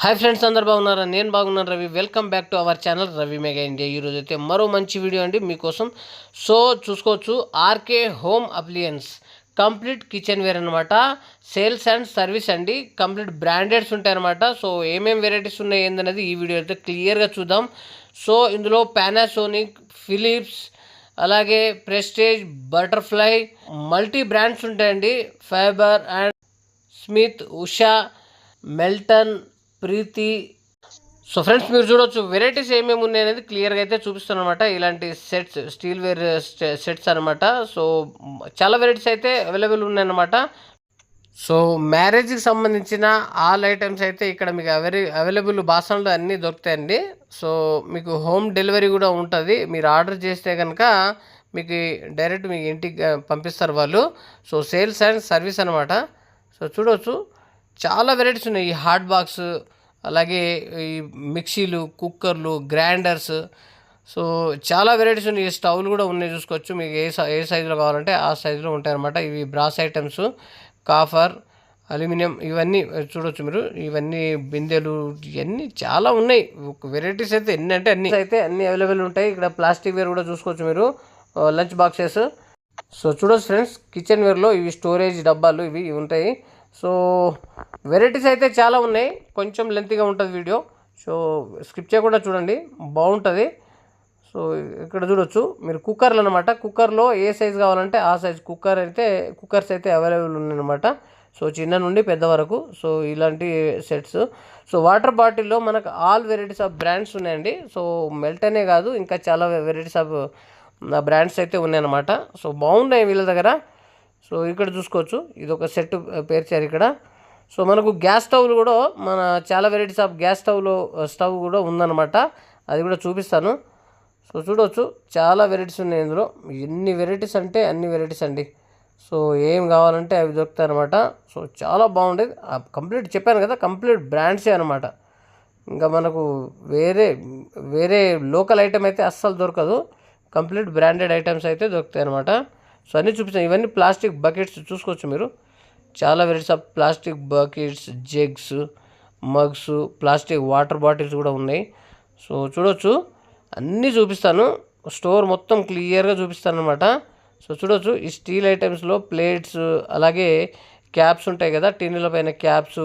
Hi friends, అందరు బాగున్నారా? నేను బాగున్నాను Ravi. Welcome back to our channel Ravi Mega India. ఈరోజు అయితే మరో మంచి వీడియో అండి మీకోసం. సో చూసుకోవచ్చు, RK home appliances complete kitchen ware అనమాట. సేల్స్ అండ్ సర్వీస్ అండి. కంప్లీట్ బ్రాండెడ్స్ ఉంటాయన్నమాట. సో ఏమేమి వెరైటీస్ ఉన్నాయి ఏందనేది ఈ వీడియో అయితే క్లియర్గా చూద్దాం. సో ఇందులో పానాసోనిక్, ఫిలిప్స్, అలాగే ప్రెస్టేజ్, బటర్ఫ్లై, మల్టీ బ్రాండ్స్ ఉంటాయండి. Faber and Smith, Usha, Milton, Preethi. So friends, మీరు చూడొచ్చు వెరైటీస్ ఏమేమి ఉన్నాయి అనేది క్లియర్గా అయితే చూపిస్తాను అనమాట. ఇలాంటి సెట్స్, స్టీల్ వేర్ సెట్స్ అనమాట. సో చాలా వెరైటీస్ అయితే అవైలబుల్ ఉన్నాయన్నమాట. సో మ్యారేజ్కి సంబంధించిన ఆల్ ఐటమ్స్ అయితే ఇక్కడ మీకు అవైలబుల్ బాసనలు అన్నీ దొరుకుతాయండి. సో మీకు హోమ్ డెలివరీ కూడా ఉంటుంది. మీరు ఆర్డర్ చేస్తే కనుక మీకు డైరెక్ట్ మీ ఇంటికి పంపిస్తారు వాళ్ళు. సో సేల్స్ అండ్ సర్వీస్ అనమాట. సో చూడవచ్చు, చాలా వెరైటీస్ ఉన్నాయి. ఈ హాట్ బాక్స్, అలాగే ఈ మిక్సీలు, కుక్కర్లు, గ్రైండర్స్. సో చాలా వెరైటీస్ ఉన్నాయి. స్టవ్లు కూడా ఉన్నాయి, చూసుకోవచ్చు. మీకు ఏ సైజులో కావాలంటే ఆ సైజులో ఉంటాయన్నమాట. ఇవి బ్రాస్ ఐటమ్స్, కాఫర్, అల్యూమినియం, ఇవన్నీ చూడవచ్చు మీరు. ఇవన్నీ బిందెలు, ఇవన్నీ చాలా ఉన్నాయి. వెరైటీస్ అయితే ఎన్ని అంటే అన్ని అవైలబుల్ ఉంటాయి. ఇక్కడ ప్లాస్టిక్ వేర్ కూడా చూసుకోవచ్చు మీరు, లంచ్ బాక్సెస్. సో చూడవచ్చు ఫ్రెండ్స్, కిచెన్ వేర్లో ఇవి స్టోరేజ్ డబ్బాలు ఇవి ఉంటాయి. సో వెరైటీస్ అయితే చాలా ఉన్నాయి. కొంచెం లెంతీగా ఉంటుంది వీడియో. సో స్కిప్ చేయకుండా చూడండి, బాగుంటుంది. సో ఇక్కడ చూడొచ్చు మీరు కుక్కర్లు అనమాట. కుక్కర్లో ఏ సైజు కావాలంటే ఆ సైజ్ కుక్కర్స్ అయితే అవైలబుల్ ఉన్నాయన్నమాట. సో చిన్న నుండి పెద్ద వరకు. సో ఇలాంటి సెట్స్. సో వాటర్ బాటిల్లో మనకు ఆల్ వెరైటీస్ ఆఫ్ బ్రాండ్స్ ఉన్నాయండి. సో మెల్టనే కాదు, ఇంకా చాలా వెరైటీస్ ఆఫ్ బ్రాండ్స్ అయితే ఉన్నాయన్నమాట. సో బాగున్నాయి వీళ్ళ దగ్గర. సో ఇక్కడ చూసుకోవచ్చు, ఇది ఒక సెట్ పేర్చారు ఇక్కడ. సో మనకు గ్యాస్ స్టవ్లు కూడా, మన చాలా వెరైటీస్ ఆఫ్ గ్యాస్ స్టవ్ కూడా ఉందన్నమాట. అది కూడా చూపిస్తాను. సో చూడవచ్చు, చాలా వెరైటీస్ ఉన్నాయి ఇందులో. ఎన్ని వెరైటీస్ అంటే అన్ని వెరైటీస్ అండి. సో ఏం కావాలంటే అవి దొరుకుతాయి అనమాట. సో చాలా బాగుండేది. కంప్లీట్ చెప్పాను కదా, కంప్లీట్ బ్రాండ్సే అనమాట. ఇంకా మనకు వేరే లోకల్ ఐటమ్ అయితే అస్సలు దొరకదు. కంప్లీట్ బ్రాండెడ్ ఐటమ్స్ అయితే దొరుకుతాయి అనమాట. సో అన్నీ చూపిస్తాను. ఇవన్నీ ప్లాస్టిక్ బకెట్స్ చూసుకోవచ్చు మీరు. చాలా varieties of plastic buckets, jugs, mugs, plastic water bottles కూడా ఉన్నాయి. సో చూడవచ్చు, అన్నీ చూపిస్తాను. స్టోర్ మొత్తం క్లియర్గా చూపిస్తాను అనమాట. సో చూడవచ్చు, ఈ స్టీల్ ఐటమ్స్లో ప్లేట్స్, అలాగే క్యాప్స్ ఉంటాయి కదా, టిన్నుల పైన క్యాప్స్.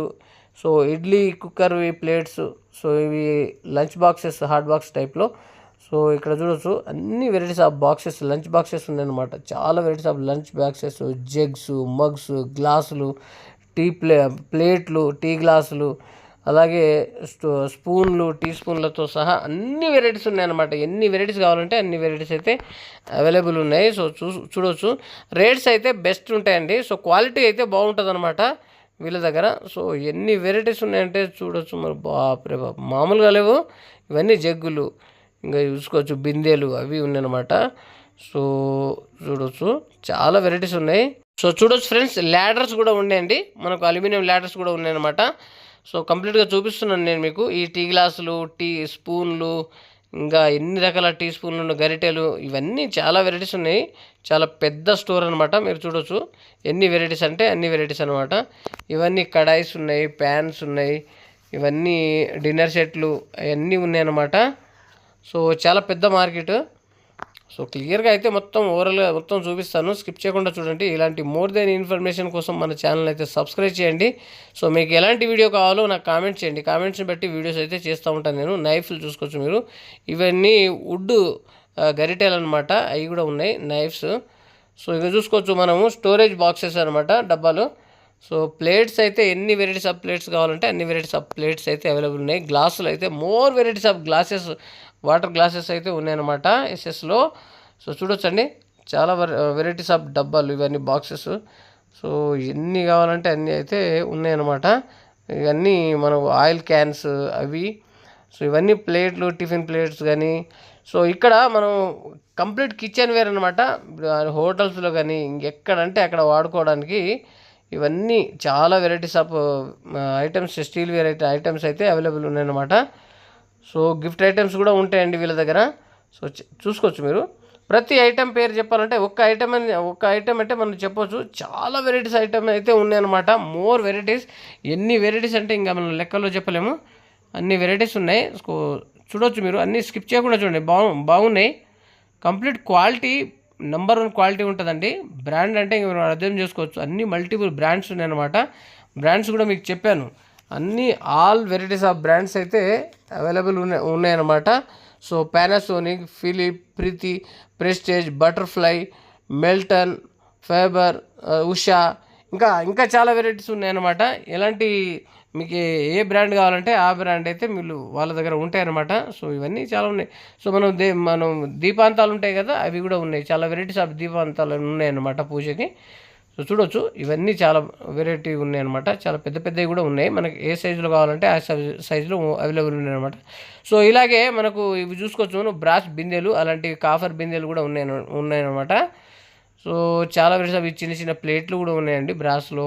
సో ఇడ్లీ కుక్కర్వి ప్లేట్స్. సో ఇవి లంచ్ బాక్సెస్, హాట్ బాక్స్ టైప్లో. సో ఇక్కడ చూడవచ్చు, అన్ని varieties of boxes, lunch boxes ఉన్నాయన్నమాట. చాలా varieties of lunch boxes, jugs, mugs, గ్లాసులు, ప్లేట్లు, టీ గ్లాసులు, అలాగే స్పూన్లు, టీ స్పూన్లతో సహా అన్ని వెరైటీస్ ఉన్నాయన్నమాట. ఎన్ని వెరైటీస్ కావాలంటే అన్ని వెరైటీస్ అయితే అవైలబుల్ ఉన్నాయి. సో చూడవచ్చు, రేట్స్ అయితే బెస్ట్ ఉంటాయండి. సో క్వాలిటీ అయితే బాగుంటుంది అనమాట వీళ్ళ దగ్గర. సో ఎన్ని వెరైటీస్ ఉన్నాయంటే చూడవచ్చు మరి, బాప్రే బాప్, మామూలుగా లేవు. ఇవన్నీ జగ్గులు, ఇంకా చూసుకోవచ్చు బిందెలు, అవి ఉన్నాయన్నమాట. సో చూడవచ్చు, చాలా వెరైటీస్ ఉన్నాయి. సో చూడవచ్చు ఫ్రెండ్స్, ల్యాడర్స్ కూడా ఉన్నాయండి. మనకు అల్యూమినియం ల్యాడర్స్ కూడా ఉన్నాయన్నమాట. సో కంప్లీట్గా చూపిస్తున్నాను నేను మీకు. ఈ టీ గ్లాసులు, టీ స్పూన్లు, ఇంకా ఎన్ని రకాల టీ స్పూన్లు, గరిటెలు, ఇవన్నీ చాలా వెరైటీస్ ఉన్నాయి. చాలా పెద్ద స్టోర్ అనమాట. మీరు చూడవచ్చు, ఎన్ని వెరైటీస్ అంటే అన్ని వెరైటీస్ అనమాట. ఇవన్నీ కడాయిస్ ఉన్నాయి, ప్యాన్స్ ఉన్నాయి, ఇవన్నీ డిన్నర్ సెట్లు, అవన్నీ ఉన్నాయి అన్నమాట. సో చాలా పెద్ద మార్కెట్. సో క్లియర్గా అయితే మొత్తం ఓవరాల్గా మొత్తం చూపిస్తాను, స్కిప్ చేయకుండా చూడండి. ఇలాంటి మోర్ దెన్ ఇన్ఫర్మేషన్ కోసం మన ఛానల్ అయితే సబ్స్క్రైబ్ చేయండి. సో మీకు ఎలాంటి వీడియో కావాలో నాకు కామెంట్ చేయండి. కామెంట్స్ని బట్టి వీడియోస్ అయితే చేస్తూ ఉంటాను నేను. నైఫ్లు చూసుకోవచ్చు మీరు. ఇవన్నీ వుడ్ గరిటెలు అనమాట, అవి కూడా ఉన్నాయి నైఫ్స్. సో ఇక చూసుకోవచ్చు, మనము స్టోరేజ్ బాక్సెస్ అనమాట, డబ్బాలు. సో ప్లేట్స్ అయితే ఎన్ని వెరైటీస్ ఆఫ్ ప్లేట్స్ కావాలంటే అన్ని వెరైటీస్ ఆఫ్ ప్లేట్స్ అయితే అవైలబుల్ ఉన్నాయి. గ్లాసులు అయితే more varieties of glasses, water glasses అయితే ఉన్నాయన్నమాట ఎస్ఎస్లో. సో చూడొచ్చండి, చాలా వెరైటీస్ ఆఫ్ డబ్బాలు, ఇవన్నీ బాక్సెస్. సో ఎన్ని కావాలంటే అన్నీ అయితే ఉన్నాయన్నమాట. ఇవన్నీ మనకు ఆయిల్ క్యాన్స్ అవి. సో ఇవన్నీ ప్లేట్లు, టిఫిన్ ప్లేట్స్ కానీ. సో ఇక్కడ మనం కంప్లీట్ కిచెన్ వేర్ అనమాట. హోటల్స్లో కానీ ఇంకెక్కడంటే అక్కడ వాడుకోవడానికి ఇవన్నీ చాలా varieties of items, steel ware items అయితే అవైలబుల్ ఉన్నాయన్నమాట. సో గిఫ్ట్ ఐటమ్స్ కూడా ఉంటాయండి వీళ్ళ దగ్గర. సో చూసుకోవచ్చు మీరు. ప్రతి ఐటెం పేరు చెప్పాలంటే ఒక్క ఐటెం అంటే మనం చెప్పొచ్చు, చాలా వెరైటీస్ ఐటమ్ అయితే ఉన్నాయన్నమాట. మోర్ వెరైటీస్, ఎన్ని వెరైటీస్ అంటే ఇంకా మనం లెక్కల్లో చెప్పలేము. అన్ని వెరైటీస్ ఉన్నాయి. చూడొచ్చు మీరు, అన్నీ స్కిప్ చేయకుండా చూడండి, బాగున్నాయి. కంప్లీట్ క్వాలిటీ, నెంబర్ 1 క్వాలిటీ ఉంటుందండి. బ్రాండ్ అంటే ఇంక మీరు అర్థం చేసుకోవచ్చు, అన్ని మల్టిపుల్ బ్రాండ్స్ ఉన్నాయన్నమాట. బ్రాండ్స్ కూడా మీకు చెప్పాను, అన్ని ఆల్ వెరైటీస్ ఆఫ్ బ్రాండ్స్ అయితే అవైలబుల్ ఉన్నాయన్నమాట. So Panasonic, Philip, Preethi, Prestige, Butterfly, Milton, fibre, Usha, ఇంకా చాలా వెరైటీస్ ఉన్నాయన్నమాట. ఎలాంటి మీకు ఏ బ్రాండ్ కావాలంటే ఆ బ్రాండ్ అయితే మీరు వాళ్ళ దగ్గర ఉంటాయన్నమాట. సో ఇవన్నీ చాలా ఉన్నాయి. సో మనం దీపాంతాలు ఉంటాయి కదా, అవి కూడా ఉన్నాయి. చాలా వెరైటీస్ ఆఫ్ దీపాంతాలు ఉన్నాయన్నమాట పూజకి. సో చూడొచ్చు, ఇవన్నీ చాలా వెరైటీ ఉన్నాయన్నమాట. చాలా పెద్ద పెద్దవి కూడా ఉన్నాయి. మనకి ఏ సైజులో కావాలంటే ఆ సైజులో అవైలబుల్ ఉన్నాయన్నమాట. సో ఇలాగే మనకు ఇవి చూసుకోవచ్చు, బ్రాస్ బిందెలు, అలాంటివి కాఫర్ బిందెలు కూడా ఉన్నాయన్నమాట. సో చాలా వెరైటీస్ అవి చిన్న చిన్న ప్లేట్లు కూడా ఉన్నాయండి, బ్రాస్లో,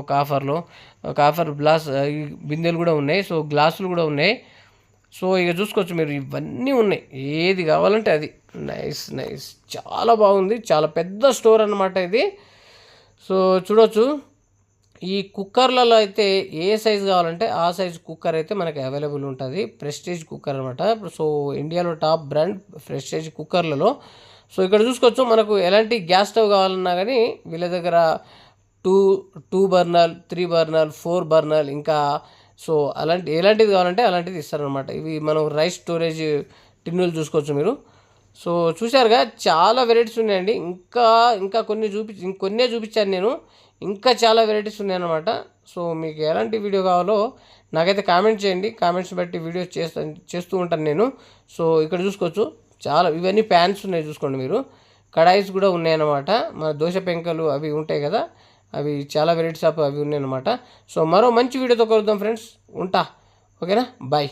కాఫర్ గ్లాస్ బిందెలు కూడా ఉన్నాయి. సో గ్లాసులు కూడా ఉన్నాయి. సో ఇక చూసుకోవచ్చు మీరు, ఇవన్నీ ఉన్నాయి, ఏది కావాలంటే అది. నైస్, చాలా బాగుంది. చాలా పెద్ద స్టోర్ అన్నమాట ఇది. సో చూడొచ్చు, ఈ కుక్కర్లలో అయితే ఏ సైజు కావాలంటే ఆ సైజు కుక్కర్ అయితే మనకి అవైలబుల్ ఉంటుంది. ప్రెస్టేజ్ కుక్కర్ అనమాట. సో ఇండియాలో టాప్ బ్రాండ్ ప్రెస్టేజ్ కుక్కర్లలో. సో ఇక్కడ చూసుకోవచ్చు, మనకు ఎలాంటి గ్యాస్ స్టవ్ కావాలన్నా కానీ వీళ్ళ దగ్గర 2 బర్నర్, 3 బర్నర్, 4 బర్నర్, ఇంకా సో ఎలాంటిది కావాలంటే అలాంటిది ఇస్తారనమాట. ఇవి మనం రైస్ స్టోరేజ్ టిన్నులు చూసుకోవచ్చు మీరు. సో చూశారుగా, చాలా వెరైటీస్ ఉన్నాయండి. ఇంకా ఇంకొన్నే చూపించాను నేను, ఇంకా చాలా వెరైటీస్ ఉన్నాయన్నమాట. సో మీకు ఎలాంటి వీడియో కావాలో నాకైతే కామెంట్ చేయండి. కామెంట్స్ బట్టి వీడియోస్ చేస్తూ ఉంటాను నేను. సో ఇక్కడ చూసుకోవచ్చు, చాలా ఇవన్నీ ప్యాన్స్ ఉన్నాయి చూసుకోండి మీరు. కడాయిస్ కూడా ఉన్నాయన్నమాట. మన దోశ పెంకలు అవి ఉంటాయి కదా, అవి చాలా వెరైటీస్ ఆఫ్ అవి ఉన్నాయన్నమాట. సో మరో మంచి వీడియోతో కలుద్దాం ఫ్రెండ్స్. ఉంటా, ఓకేనా, బాయ్.